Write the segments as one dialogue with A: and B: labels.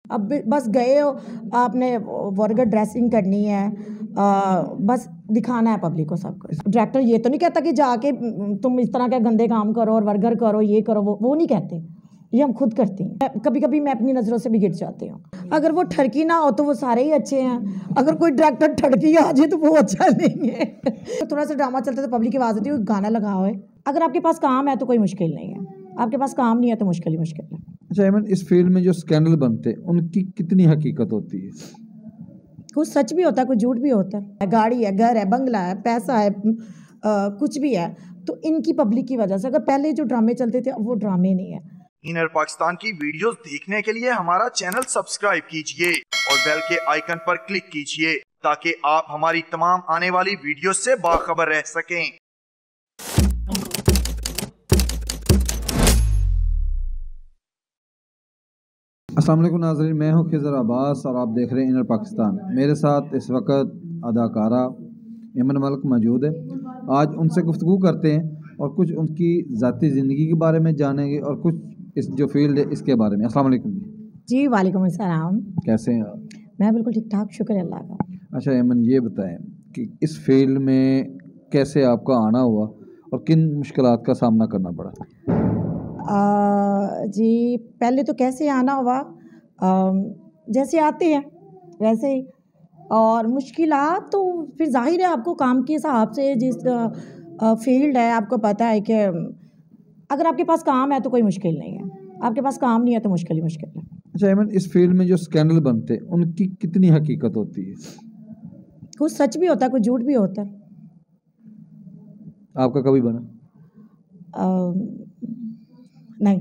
A: अब बस गए हो, आपने वर्गर ड्रेसिंग करनी है, बस दिखाना है पब्लिक को सब कुछ। डायरेक्टर ये तो नहीं कहता कि जाके तुम इस तरह के गंदे काम करो और वर्गर करो, ये करो, वो नहीं कहते, ये हम खुद करते हैं। कभी कभी मैं अपनी नज़रों से भी गिर जाती हूँ। अगर वो ठड़की ना हो तो वो सारे ही अच्छे हैं, अगर कोई डायरेक्टर ठड़की आ जाए तो वो अच्छा नहीं है। तो थोड़ा सा ड्रामा चलता है तो पब्लिक की आवाज़ आती है, गाना लगाओ है। अगर आपके पास काम है तो कोई मुश्किल नहीं है, आपके पास काम नहीं है तो मुश्किल ही मुश्किल है।
B: अच्छा एमन, इस फील्ड में जो स्कैंडल बनते हैं उनकी कितनी हकीकत होती है?
A: कुछ सच भी होता है, कुछ झूठ भी होता है। गाड़ी है, घर है, बंगला है, पैसा है, कुछ भी है, तो इनकी पब्लिक की वजह से। अगर पहले जो ड्रामे चलते थे अब वो ड्रामे नहीं है।
C: इनर पाकिस्तान की वीडियोस देखने के लिए हमारा चैनल सब्सक्राइब कीजिए और बेल के आइकन पर क्लिक कीजिए ताकि आप हमारी तमाम आने वाली वीडियोस से बाखबर रह सकें।
B: अस्सलाम वालेकुम नाज़रीन, मैं हूं खिज़र अब्बास और आप देख रहे हैं इनर पाकिस्तान। मेरे साथ इस वक्त अदाकारा एमन मलिक मौजूद है। आज उनसे गुफ्तगू करते हैं और कुछ उनकी ज़ाती ज़िंदगी के बारे में जानेंगे और कुछ इस जो फील्ड है इसके बारे में। अस्सलाम वालेकुम
A: जी। वालेकुम अस्सलाम।
B: कैसे हैं आप?
A: मैं बिल्कुल ठीक ठाक, शुक्र है अल्लाह का।
B: अच्छा एमन, ये बताएं कि इस फील्ड में कैसे आपका आना हुआ और किन मुश्किलात का सामना करना पड़ा?
A: जी, पहले तो कैसे आना हुआ, जैसे आते हैं वैसे ही। और मुश्किलात तो फिर ज़ाहिर है आपको काम के हिसाब से, जिस फील्ड है आपको पता है कि अगर आपके पास काम है तो कोई मुश्किल नहीं है, आपके पास काम नहीं है तो मुश्किल ही मुश्किल है।
B: अच्छा एमन, इस फील्ड में जो स्कैंडल बनते हैं उनकी कितनी हकीकत होती है?
A: कुछ सच भी होता है, कुछ झूठ भी होता है।
B: आपका कभी बना?
A: नहीं।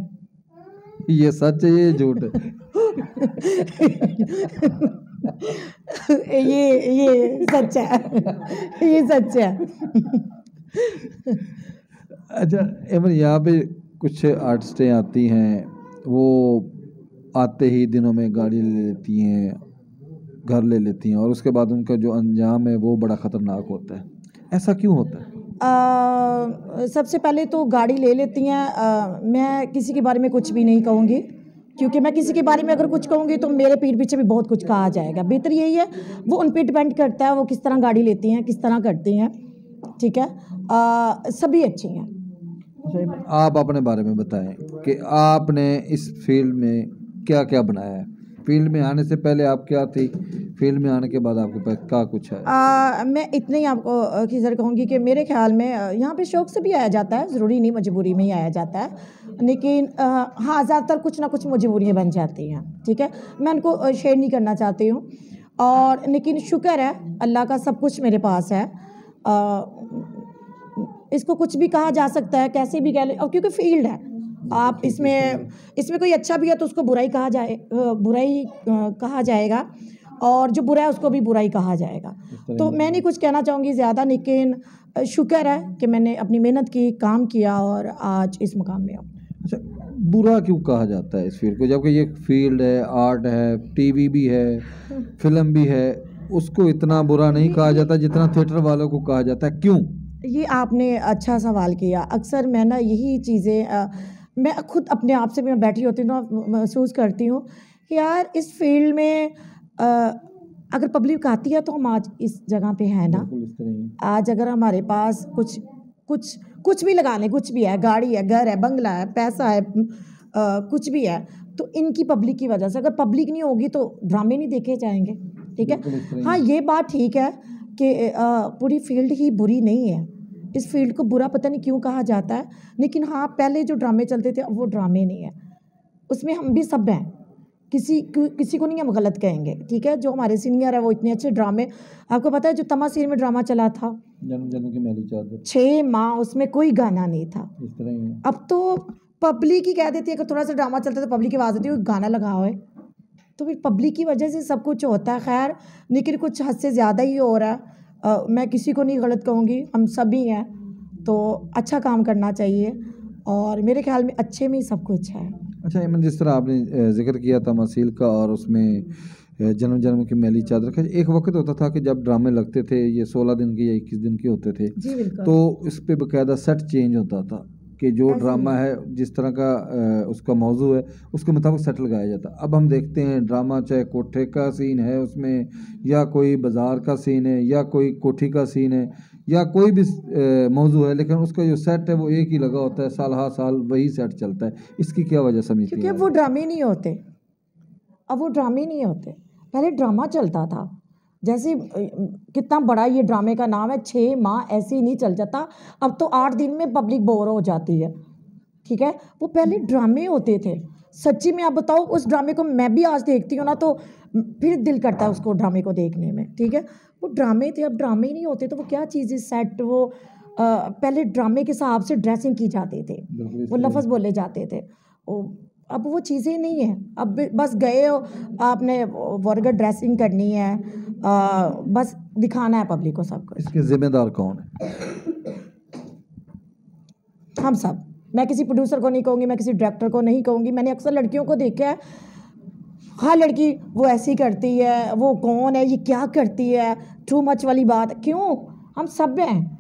B: ये सच है, ये झूठ है?
A: ये सच है, ये सच है।
B: अच्छा एमन, यहाँ पे कुछ आर्टिस्टें आती हैं, वो आते ही दिनों में गाड़ी ले लेती हैं, घर ले लेती हैं और उसके बाद उनका जो अंजाम है वो बड़ा ख़तरनाक होता है। ऐसा क्यों होता है?
A: सबसे पहले तो गाड़ी ले लेती हैं। मैं किसी के बारे में कुछ भी नहीं कहूँगी, क्योंकि मैं किसी के बारे में अगर कुछ कहूँगी तो मेरे पीठ पीछे भी बहुत कुछ कहा जाएगा। बेहतर यही है, वो उन पे डिपेंड करता है वो किस तरह गाड़ी लेती हैं, किस तरह करती हैं। ठीक है, सभी अच्छी हैं।
B: आप अपने बारे में बताएं कि आपने इस फील्ड में क्या क्या बनाया है। फील्ड में आने से पहले आप क्या थी, फील्ड में आने के बाद आपके पास क्या कुछ है?
A: मैं इतना ही आपको किधर कहूँगी कि मेरे ख्याल में यहाँ पे शौक़ से भी आया जाता है, ज़रूरी नहीं मजबूरी में ही आया जाता है, लेकिन हाँ ज़्यादातर कुछ ना कुछ मजबूरियाँ बन जाती हैं। ठीक है, मैं उनको शेयर नहीं करना चाहती हूँ, और लेकिन शुक्र है अल्लाह का, सब कुछ मेरे पास है। इसको कुछ भी कहा जा सकता है, कैसे भी कह ले, और क्योंकि फील्ड है, आप इसमें कोई अच्छा भी है तो उसको बुरा ही कहा जाए, बुरा ही कहा जाएगा, और जो बुरा है उसको भी बुरा ही कहा जाएगा। तो मैं नहीं कुछ कहना चाहूँगी ज़्यादा, लेकिन शुक्र है कि मैंने अपनी मेहनत की, काम किया और आज इस मुकाम में हूँ।
B: अच्छा, बुरा क्यों कहा जाता है इस फील्ड को, जबकि ये फील्ड है, आर्ट है, टीवी भी है, फिल्म भी है, उसको इतना बुरा नहीं कहा जाता जितना थिएटर वालों को कहा जाता है? क्यों?
A: ये आपने अच्छा सवाल किया। अक्सर मैं ना यही चीज़ें मैं खुद अपने आप से भी मैं बैठी होती हूँ ना, महसूस करती हूँ कि यार इस फील्ड में अगर पब्लिक आती है तो हम आज इस जगह पे हैं ना। आज अगर हमारे पास कुछ भी लगा लें, कुछ भी है, गाड़ी है, घर है, बंगला है, पैसा है, कुछ भी है, तो इनकी पब्लिक की वजह से। अगर पब्लिक नहीं होगी तो ड्रामे नहीं देखे जाएंगे। ठीक है, हाँ ये बात ठीक है कि पूरी फील्ड ही बुरी नहीं है, इस फील्ड को बुरा पता नहीं क्यों कहा जाता है, लेकिन हाँ पहले जो ड्रामे चलते थे अब वो ड्रामे नहीं है, उसमें हम भी सब हैं, किसी को नहीं हम गलत कहेंगे। ठीक है, जो हमारे सीनियर है वो इतने अच्छे ड्रामे, आपको पता है जो तमासीर में ड्रामा चला था,
B: जन्म जन्म की मैली चादर,
A: 6 माह, उसमें कोई गाना नहीं था।
B: इस तरह ही है।
A: अब तो पब्लिक ही कह देती है कि थोड़ा सा ड्रामा चलता है तो पब्लिक की आवाज़ आती है गाना लगाओ है, तो फिर पब्लिक की वजह से सब कुछ होता है। खैर, लेकिन कुछ हद से ज़्यादा ही हो रहा है। मैं किसी को नहीं गलत कहूँगी, हम सभी हैं, तो अच्छा काम करना चाहिए, और मेरे ख्याल में अच्छे में ही सब कुछ है।
B: अच्छा एमन, जिस तरह आपने जिक्र किया था मसील का और उसमें जन्म जन्म की मैली चादर का, एक वक्त होता था कि जब ड्रामे लगते थे ये 16 दिन के या 21 दिन के होते थे,
A: जी बिल्कुल।
B: तो इस पे बाकायदा सेट चेंज होता था, कि जो ड्रामा है जिस तरह का उसका मौजू है उसके मुताबिक सेट लगाया जाता है। अब हम देखते हैं ड्रामा चाहे कोठे का सीन है उसमें, या कोई बाज़ार का सीन है, या कोई कोठी का सीन है, या कोई भी मौजू है, लेकिन उसका जो सेट है वो एक ही लगा होता है, साल हर साल वही सेट चलता है। इसकी क्या वजह समझती हैं?
A: क्योंकि वो ड्रामे नहीं होते, अब वो ड्रामे नहीं होते। पहले ड्रामा चलता था, जैसे कितना बड़ा ये ड्रामे का नाम है, 6 माह ऐसे ही नहीं चल जाता। अब तो 8 दिन में पब्लिक बोर हो जाती है, ठीक है। वो पहले ड्रामे होते थे, सच्ची में आप बताओ, उस ड्रामे को मैं भी आज देखती हूँ ना तो फिर दिल करता है उसको ड्रामे को देखने में, ठीक है। वो ड्रामे थे, अब ड्रामे ही नहीं होते, तो वो क्या चीज़ है सेट। वो पहले ड्रामे के हिसाब से ड्रेसिंग की जाती थी, वो लफ्ज़ बोले जाते थे। अब वो चीज़ें नहीं है, अब बस गए हो आपने वर्गर ड्रेसिंग करनी है, बस दिखाना है पब्लिक को सब कुछ।
B: इसके जिम्मेदार कौन है?
A: हम सब। मैं किसी प्रोड्यूसर को नहीं कहूँगी, मैं किसी डायरेक्टर को नहीं कहूँगी। मैंने अक्सर लड़कियों को देखा है, हाँ लड़की वो ऐसी करती है, वो कौन है, ये क्या करती है, टू मच वाली बात क्यों? हम सब हैं।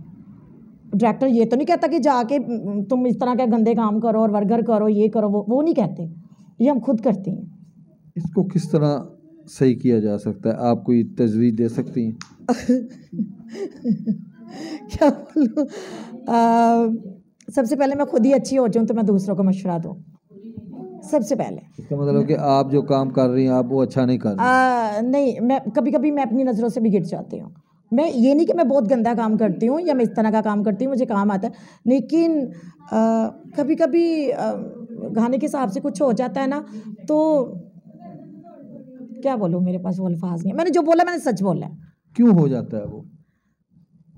A: डायरेक्टर ये तो नहीं कहता कि जाके तुम इस तरह के गंदे काम करो और वर्गर करो, ये करो, वो नहीं कहते, ये हम खुद करती हैं।
B: इसको किस तरह सही किया जा सकता है? आप कोई तजवीज़ दे सकती हैं?
A: क्या बोलूँ, सबसे पहले मैं खुद ही अच्छी हो जाऊँ तो मैं दूसरों को मशवरा दूँ, सबसे पहले।
B: इसका मतलब कि आप जो काम कर रही हैं आप वो अच्छा नहीं कर रही?
A: नहीं, मैं कभी कभी मैं अपनी नज़रों से भी गिर जाती हूँ। मैं ये नहीं कि मैं बहुत गंदा काम करती हूँ या मैं इस तरह का काम करती हूँ, मुझे काम आता है, लेकिन कभी कभी गाने के हिसाब से कुछ हो जाता है ना, तो क्या बोलूँ, मेरे पास वो अल्फाज नहीं है। मैंने जो बोला मैंने सच बोला है।
B: क्यों हो जाता है वो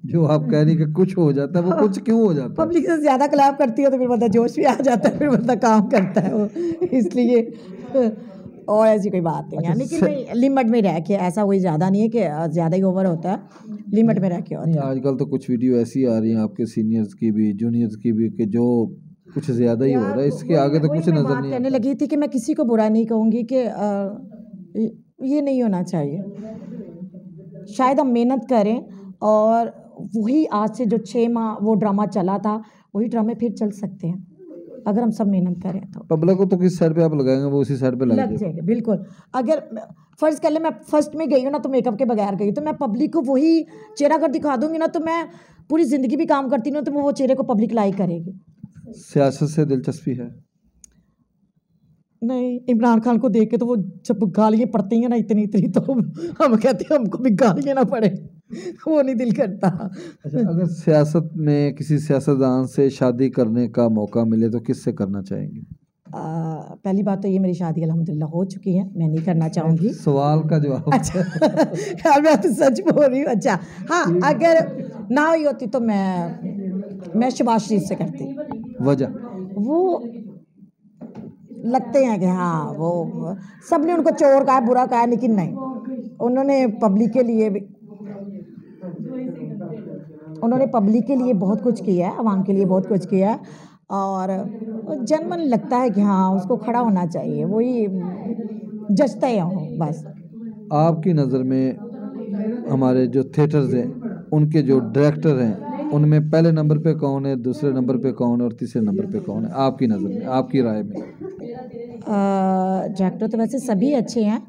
B: जो आप कह रही कि कुछ हो जाता है, वो कुछ क्यों हो जाता है?
A: पब्लिक से ज़्यादा कलाम करती है तो फिर बंदा जोश भी आ जाता है, फिर बंदा काम करता है वो, इसलिए। और ऐसी कोई बात नहीं है, लेकिन नहीं, लिमिट में रह के, ऐसा कोई ज़्यादा नहीं है कि ज़्यादा ही ओवर होता है, लिमिट में रह के होता है।
B: नहीं, आजकल तो कुछ वीडियो ऐसी आ रही हैं आपके सीनियर्स की भी जूनियर्स की भी कि जो कुछ ज़्यादा ही हो रहा है, इसके आगे तो कुछ नज़र नहीं
A: कहने
B: आता।
A: लगी थी कि मैं किसी को बुरा नहीं कहूँगी कि ये नहीं होना चाहिए। शायद हम मेहनत करें और वही आज से जो 6 माह वो ड्रामा चला था, वही ड्रामे फिर चल सकते हैं अगर हम सब मेहनत करें तो।
B: पब्लिक को तो किस साइड पे आप लगाएंगे वो उसी साइड पे लग
A: लग जाएगा, बिल्कुल। अगर फर्ज कर ले मैं फर्स्ट में गई हूँ ना, तो मेकअप के बगैर गई, तो मैं पब्लिक को वही चेहरा अगर दिखा दूंगी ना, तो मैं पूरी ज़िंदगी भी काम करती हूँ तो वो चेहरे को पब्लिक लाइक करेगी।
B: सियासत से दिलचस्पी है?
A: नहीं, इमरान खान को देख के तो वो जब गालियाँ पड़ती हैं ना इतनी इतनी, तो हम कहते हैं हमको भी गालियाँ ना पड़े, वो नहीं दिल करता।
B: अच्छा, अगर सियासत में किसी सियासतदान से शादी करने का मौका मिले तो किससे करना चाहेंगे?
A: पहली बात तो ये, मेरी शादी अल्हम्दुलिल्लाह हो चुकी है, मैं नहीं करना चाहूँगी।
B: सवाल का जवाब।
A: अच्छा मैं तो सच बोल रही हूँ। अच्छा हाँ, अगर ना हुई होती तो मैं शहबाज शरीफ से करती।
B: वजह?
A: वो लगते हैं कि हाँ, वो सब ने उनको चोर कहा, बुरा कहा, लेकिन नहीं, उन्होंने पब्लिक के लिए भी, उन्होंने पब्लिक के लिए बहुत कुछ किया है, आवाम के लिए बहुत कुछ किया है, और जनमन लगता है कि हाँ उसको खड़ा होना चाहिए, वही जचता ही हो बस।
B: आपकी नज़र में हमारे जो थिएटर्स हैं उनके जो डायरेक्टर हैं उनमें पहले नंबर पे कौन है, दूसरे नंबर पे कौन है और तीसरे नंबर पे कौन है आपकी नज़र में, आपकी राय में?
A: डायरेक्टर तो वैसे सभी अच्छे हैं,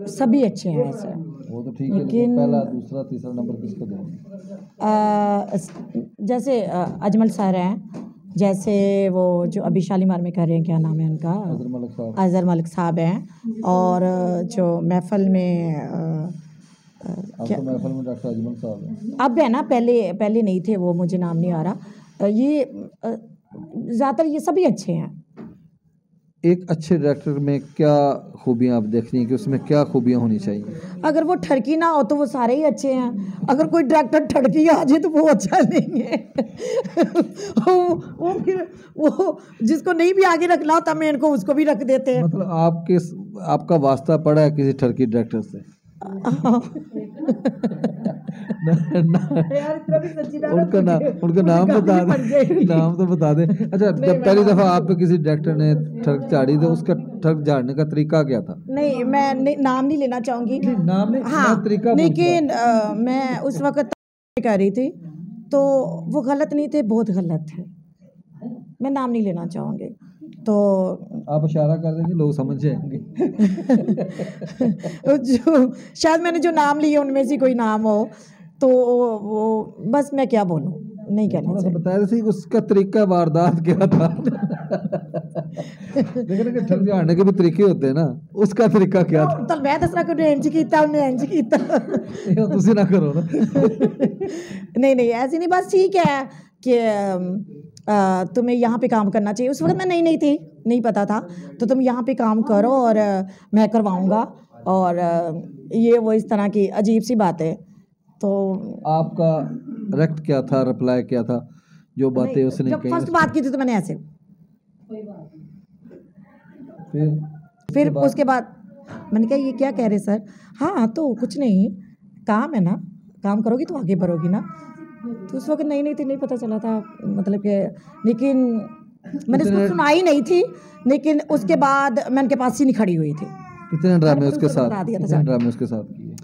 A: सभी अच्छे हैं वैसे,
B: वो तो ठीक है, लेकिन पहला दूसरा तीसरा नंबर किसको देंगे?
A: जैसे अजमल सर हैं, जैसे वो जो अभी शालीमार में कर रहे हैं, क्या नाम है उनका, अजहर मलिक साहब हैं, और जो महफल में
B: महफल में डॉक्टर अजमल साहब हैं।
A: अब है ना, पहले नहीं थे वो, मुझे नाम नहीं आ रहा। ये ज़्यादातर ये सभी अच्छे हैं।
B: एक अच्छे डायरेक्टर में क्या खूबियाँ आप देख रही हैं कि उसमें क्या खूबियाँ होनी चाहिए?
A: अगर वो ठड़की ना हो तो वो सारे ही अच्छे हैं, अगर कोई डायरेक्टर ठड़की आ जाए तो वो अच्छा नहीं है। वो फिर वो जिसको नहीं भी आगे रखना होता मेन को, उसको भी रख देते हैं।
B: मतलब आपका वास्ता पड़ा है किसी ठड़की डायरेक्टर से? उनका नाम बता दे, नाम तो बता दे। अच्छा, जब पहली दफा आप पे किसी डायरेक्टर ने ठग झाड़ी तो उसका ठग झाड़ने का तरीका क्या था?
A: नहीं, मैं नाम नहीं लेना चाहूंगी,
B: नाम नहीं,
A: हाँ,
B: तरीका,
A: लेकिन मैं उस वक्त कर रही थी, तो वो गलत नहीं थे, बहुत गलत थे। मैं नाम नहीं लेना चाहूँगी। तो
B: आप इशारा कर देंगे लोग समझ जाएंगे।
A: जो शायद मैंने जो नाम लिए उनमें से कोई नाम हो, तो वो बस मैं क्या बोलूँ, नहीं कहना
B: थोड़ा सा
A: चाहिए।
B: बताया जैसे उसका तरीका वारदात क्या था। लेकिन कि ठग जाने के भी तरीके होते हैं ना, उसका तरीका क्या था?
A: तो मैं दस रहा इंज किया, उन्हें इंज किया।
B: ये तुसी ना करो ना।
A: नहीं ऐसे नहीं, बस ठीक है कि तुम्हें यहाँ पे काम करना चाहिए। उस वक्त मैं नई थी, नहीं पता था, तो तुम यहाँ पे काम करो और मैं करवाऊँगा। और ये वो इस तरह की अजीब सी बात है। तो
B: आपका रेक्ट क्या था, रिप्लाई क्या था, जो बातें उसने
A: जब
B: कही?
A: फर्स्ट बात की थी तो मैंने ऐसे, फिर उसके बाद मैंने कहा ये क्या कह रहे सर? हाँ तो कुछ नहीं, काम है ना, काम करोगी तो आगे बढ़ोगी ना। तो उस वक्त नहीं थी, नहीं पता चला था, मतलब कि, लेकिन मैंने उसको सुनाई नहीं थी। लेकिन उसके बाद मैं उनके पास ही नहीं खड़ी हुई थी।
B: कितने ड्रामे उसके
A: बता
B: साथ,
A: दिया था
B: कितने
A: सर।
B: ड्रामे उसके साथ किए?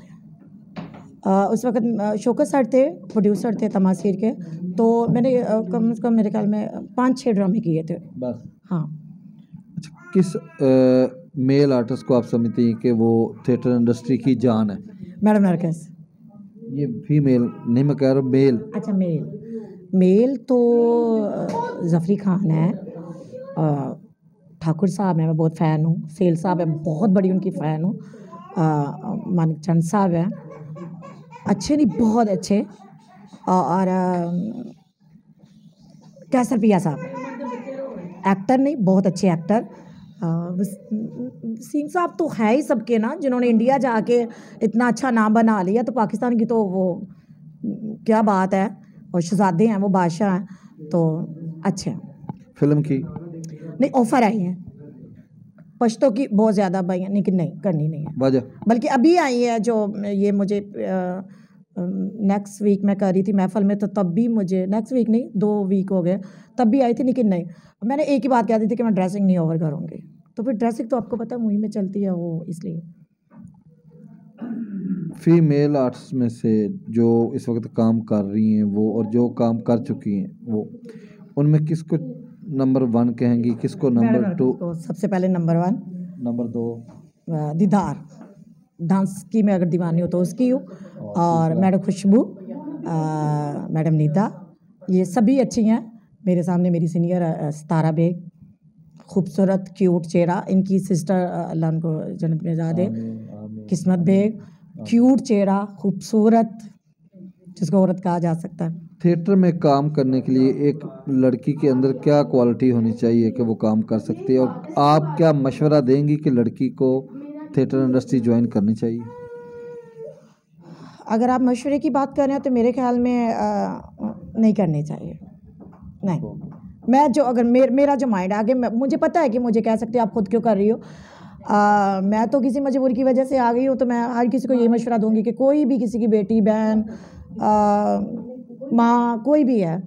A: उस वक्त शौकत सर थे, प्रोड्यूसर थे तमाशीर के। तो मैंने कम से कम मेरे ख्याल में 5-6 ड्रामे किए थे
B: बस।
A: हाँ।
B: अच्छा, किस मेल आर्टिस्ट को आप समझती हैं कि वो थिएटर इंडस्ट्री की जान है?
A: मैडम नरगिस।
B: ये फीमेल नहीं, मैं कह रहा हूँ मेल।
A: अच्छा मेल तो ज़फ़री खान है, ठाकुर साहब हैं, मैं बहुत फ़ैन हूँ। सेल साहब है, बहुत बड़ी उनकी फ़ैन हूँ। मानिक चंद साहब हैं, अच्छे नहीं बहुत अच्छे। और कैसर पिया साहब, एक्टर नहीं बहुत अच्छे एक्टर। वसीम साहब तो है ही सबके ना, जिन्होंने इंडिया जाके इतना अच्छा नाम बना लिया। तो पाकिस्तान की तो वो क्या बात है, और शहजादे हैं, वो बादशाह हैं, तो अच्छे हैं।
B: फिल्म की
A: नहीं ऑफ़र आई हैं पश्तो की बहुत ज़्यादा भाई हैं, लेकिन नहीं करनी नहीं है।
B: वजह?
A: बल्कि अभी आई है जो ये मुझे नेक्स्ट वीक मैं कर रही थी महफल में, तो तब भी मुझे नेक्स्ट वीक नहीं 2 वीक हो गए, तब भी आई थी। लेकिन नहीं, मैंने एक ही बात कह दी थी कि मैं ड्रेसिंग नहीं ओवर करूँगी। तो फिर ड्रेसिंग तो आपको पता है मुहिम में चलती है वो, इसलिए।
B: फीमेल आर्टिस्ट में से जो इस वक्त काम कर रही हैं वो, और जो काम कर चुकी हैं वो, उनमें किसको नंबर 1 कहेंगी, किसको नंबर 2?
A: तो सबसे पहले नंबर 1,
B: नंबर 2
A: दीदार, डांस की मैं अगर दीवानी हो तो उसकी हूँ। और मैडम खुशबू, मैडम नीता, ये सभी अच्छी हैं। मेरे सामने मेरी सीनियर सितारा बेग, खूबसूरत क्यूट चेहरा। इनकी सिस्टर अल्लाह उनको जन्नत में जा दे, किस्मत बेग, क्यूट चेहरा, खूबसूरत, जिसको औरत कहा जा सकता है।
B: थिएटर में काम करने के लिए एक लड़की के अंदर क्या क्वालिटी होनी चाहिए कि वो काम कर सकती है, और आप क्या मशवरा देंगी कि लड़की को थिएटर इंडस्ट्री ज्वाइन करनी चाहिए?
A: अगर आप मशवरे की बात कर रहे हैं तो मेरे ख्याल में नहीं करनी चाहिए। नहीं, मैं जो अगर मेरा जो माइंड आगे, मुझे पता है कि मुझे कह सकते हैं आप खुद क्यों कर रही हो। मैं तो किसी मजबूरी की वजह से आ गई हूँ, तो मैं हर किसी को यही मशवरा दूंगी कि कोई भी किसी की बेटी बहन माँ कोई भी है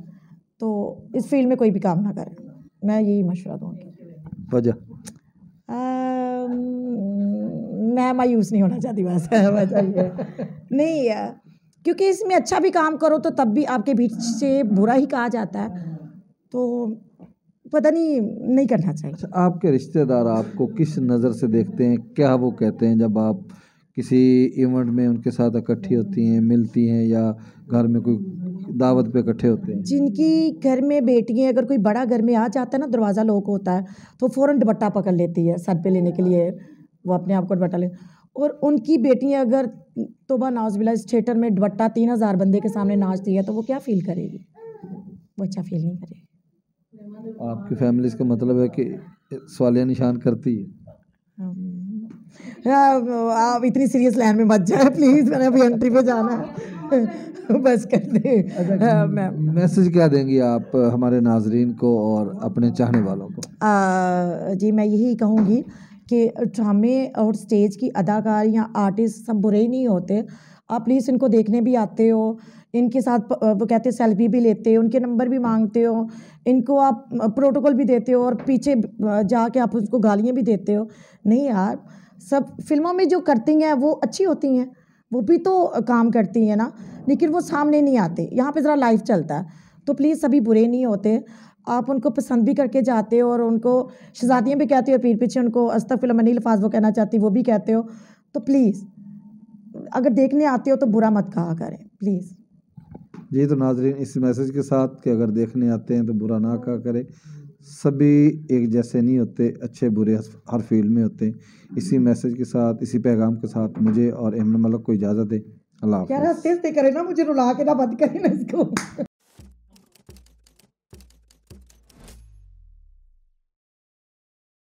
A: तो इस फील्ड में कोई भी काम ना करे, मैं यही मशवरा दूंगी।
B: वजह?
A: मैं मायूस नहीं होना चाहती, वैसे वजह ये नहीं है, क्योंकि इसमें अच्छा भी काम करो तो तब भी आपके बीच से बुरा ही कहा जाता है, तो पता नहीं करना चाहिए।
B: आपके रिश्तेदार आपको किस नज़र से देखते हैं, क्या वो कहते हैं जब आप किसी इवेंट में उनके साथ इकट्ठी होती हैं, मिलती हैं, या घर में कोई दावत पे इकट्ठे होते हैं?
A: जिनकी घर में बेटी है, अगर कोई बड़ा घर में आ जाता है ना, दरवाज़ा लॉक होता है, तो फ़ौरन दुपट्टा पकड़ लेती है सर पे लेने के लिए, वो अपने आप को दुपट्टा ले। और उनकी बेटियां अगर तौबा नाउज़ुबिल्लाह इस थिएटर में दुपट्टा 3000 बंदे के सामने नाचती है, तो वो क्या फील करेगी? वो अच्छा फील नहीं करेगी।
B: आपकी फैमिली इसका मतलब है कि सवालिया निशान करती है?
A: आप इतनी सीरियस लाइन में मत जाए प्लीज़, मैंने अभी एंट्री पे जाना है। बस कर दे।
B: मैसेज क्या देंगी आप हमारे नाजरीन को और अपने चाहने वालों को?
A: जी मैं यही कहूँगी कि ड्रामे और स्टेज की अदाकार या आर्टिस्ट सब बुरे ही नहीं होते। आप प्लीज़ इनको देखने भी आते हो, इनके साथ वो कहते सेल्फी भी लेते हो, उनके नंबर भी मांगते हो, इनको आप प्रोटोकॉल भी देते हो, और पीछे जाके आप उसको गालियाँ भी देते हो। नहीं यार, सब फिल्मों में जो करती हैं वो अच्छी होती हैं, वो भी तो काम करती हैं ना। लेकिन वो सामने नहीं आते। यहाँ पे ज़रा लाइव चलता है, तो प्लीज़ सभी बुरे नहीं होते। आप उनको पसंद भी करके जाते हो और उनको शहज़ादियाँ भी कहते हो, पीठ पीछे उनको अस्तगफिरुल्लाह मनी अल्फाज वो कहना चाहती वो भी कहते हो। तो प्लीज़ अगर देखने आते हो तो बुरा मत कहा करें प्लीज़।
B: जी तो नाजरीन, इस मैसेज के साथ कि अगर देखने आते हैं तो बुरा ना कहा करें। सभी एक जैसे नहीं होते, अच्छे बुरे हर फील्ड में होते हैं। इसी मैसेज के साथ, इसी पैगाम के साथ मुझे और एमन मलक को इजाज़त दे। अल्लाह
A: यार
B: हाफ़िज़।
A: हंसते हंसते करे ना, मुझे रुला के ना बंद करें ना इसको।